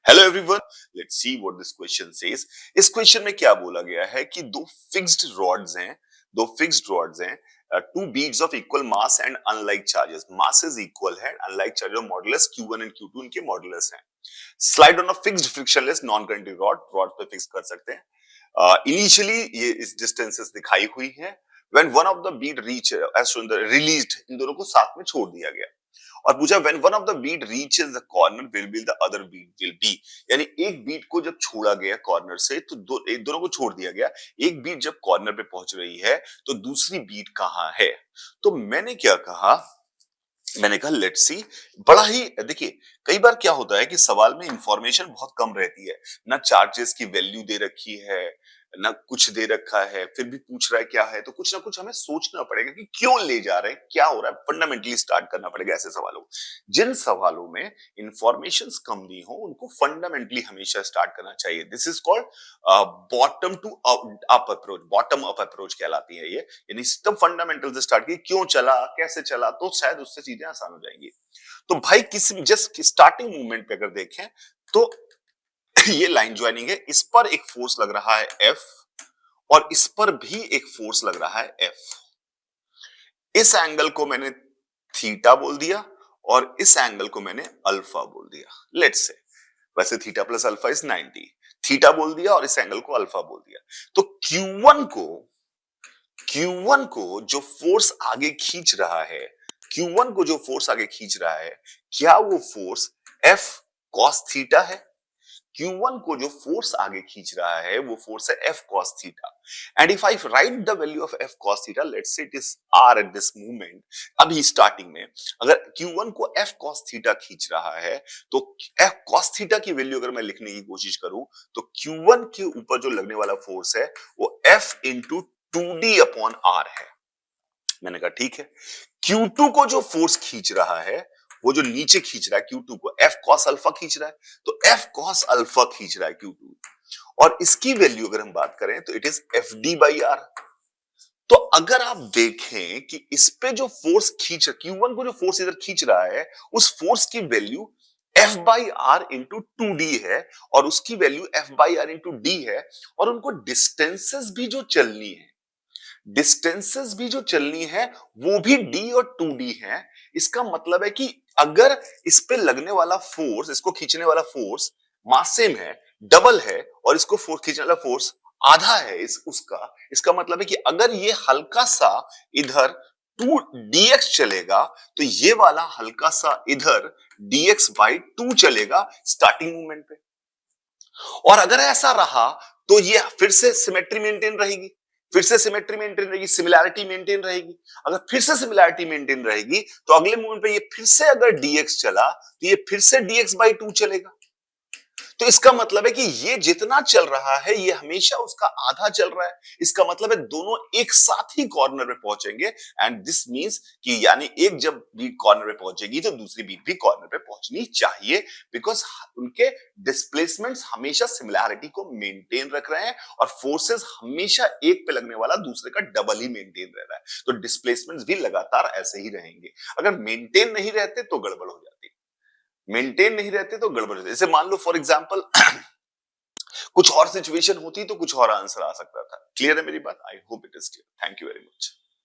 Hello everyone, let's see what this question says. इस question में क्या बोला गया है कि दो फिक्स्ड रॉड्स हैं, two beads of equal mass and unlike charges. Mass is equal है, unlike charges modulus Q1 and Q2 इनके मॉडुलस हैं। Slide on a fixed frictionless non conducting rod पे फिक्स कर सकते हैं। इनिशियली ये इस डिस्टेंसेस दिखाई हुई है। When one of the bead reach as shown the released, इन दोनों को साथ में छोड़ दिया गया और पूछा when one of the bead reaches the corner will be the other bead will be. यानी एक बीट को जब छोड़ा गया कॉर्नर से तो दोनों को छोड़ दिया गया। एक बीट जब कॉर्नर पे पहुंच रही है तो दूसरी बीट कहां है। तो मैंने क्या कहा, मैंने कहा लेट्स सी। बड़ा ही देखिए, कई बार क्या होता है कि सवाल में इंफॉर्मेशन बहुत कम रहती है, ना चार्जेस की वैल्यू दे रखी है ना कुछ दे रखा है, फिर भी पूछ रहा है क्या है, तो कुछ ना कुछ हमें सोचना पड़ेगा कि क्यों ले जा रहे हैं, क्या हो रहा है, फंडामेंटली स्टार्ट करना पड़ेगा ऐसे सवालों। जिन सवालों में इंफॉर्मेशन कम दी हो उनको फंडामेंटली हमेशा स्टार्ट करना चाहिए। This is called bottom to up approach, bottom up approach कहलाती है ये। यानी तब फंडामेंटल से स्टार्ट की, क्यों चला कैसे चला, तो शायद उससे चीजें आसान हो जाएंगी। तो भाई किसी जस्ट स्टार्टिंग मूवमेंट पे अगर देखें तो ये लाइन ज्वाइनिंग है, इस पर एक फोर्स लग रहा है F और इस पर भी एक फोर्स लग रहा है F। इस एंगल को मैंने थीटा बोल दिया और इस एंगल को मैंने अल्फा बोल दिया। लेट्स से, वैसे theta plus alpha is 90, theta बोल दिया और इस एंगल को अल्फा बोल दिया। तो Q1 को जो फोर्स आगे खींच रहा है, Q1 को जो फोर्स आगे खींच रहा है, क्या वो फोर्स F cos थीटा है? Q1 को जो फोर्स आगे खींच रहा है वो फोर्स है F cos theta. And if I right the value of F cos theta, let's say it is R at this moment, अभी स्टार्टिंग में अगर Q1 को F cos थीटा खींच रहा है तो F cos थीटा की वैल्यू अगर मैं लिखने की कोशिश करूं तो Q1 के ऊपर जो लगने वाला फोर्स है वो F into 2D upon R है। मैंने कहा ठीक है। Q2 को जो फोर्स खींच रहा है, वो जो नीचे खींच रहा है Q2 को, F cos अल्फा खींच रहा है, तो F cos अल्फा खींच रहा है Q2, और इसकी वैल्यू अगर हम बात करें तो it is FD by R। तो अगर आप देखें कि इस पे जो फोर्स खींच, Q1 को जो फोर्स इधर खींच रहा है, उस फोर्स की value F by R into 2D है और उसकी value F by R into D है, और उनको डिस्टेंसेस भी जो चलनी है, डिस्टेंसेस भी जो चलनी है वो भी D और 2D है। इसका मतलब है कि अगर इस पे लगने वाला फोर्स, इसको खींचने वाला फोर्स मास सेम है, डबल है, और इसको फोर्स खींचने वाला फोर्स आधा है उसका, इसका मतलब है कि अगर ये हल्का सा इधर 2dx चलेगा तो ये वाला हल्का सा इधर dx बाई 2 चलेगा स्टार्टिंग मूवमेंट पे। और अगर ऐसा रहा तो ये फिर से सिमेट्री मेंटेन रहेगी, फिर से सिमेट्री मेंटेन रहेगी, सिमिलैरिटी मेंटेन रहेगी। अगर फिर से सिमिलैरिटी मेंटेन रहेगी तो अगले मूवमेंट पे ये फिर से अगर dx चला तो ये फिर से dx बाई 2 चलेगा। तो इसका मतलब है कि ये जितना चल रहा है ये हमेशा उसका आधा चल रहा है। इसका मतलब है दोनों एक साथ ही कॉर्नर पे पहुंचेंगे, एंड दिस मींस कि यानी एक जब बीट कॉर्नर पे पहुंचेगी तो दूसरी बीट भी कॉर्नर पे पहुंचनी चाहिए, बिकॉज उनके डिस्प्लेसमेंट्स हमेशा सिमिलैरिटी को मेंटेन रख रहे हैं और फोर्सेस हमेशा एक पे लगने वाला दूसरे का डबल ही मेंटेन रह रहा है। तो डिस्प्लेसमेंट्स भी लगातार ऐसे ही रहेंगे। अगर मेंटेन नहीं रहते तो गड़बड़ हो जाती, मेंटेन नहीं रहते तो गड़बड़ हो जाती। जैसे मान लो फॉर एग्जांपल कुछ और सिचुएशन होती तो कुछ और आंसर आ सकता था। क्लियर है मेरी बात? I hope it is clear. Thank you very much.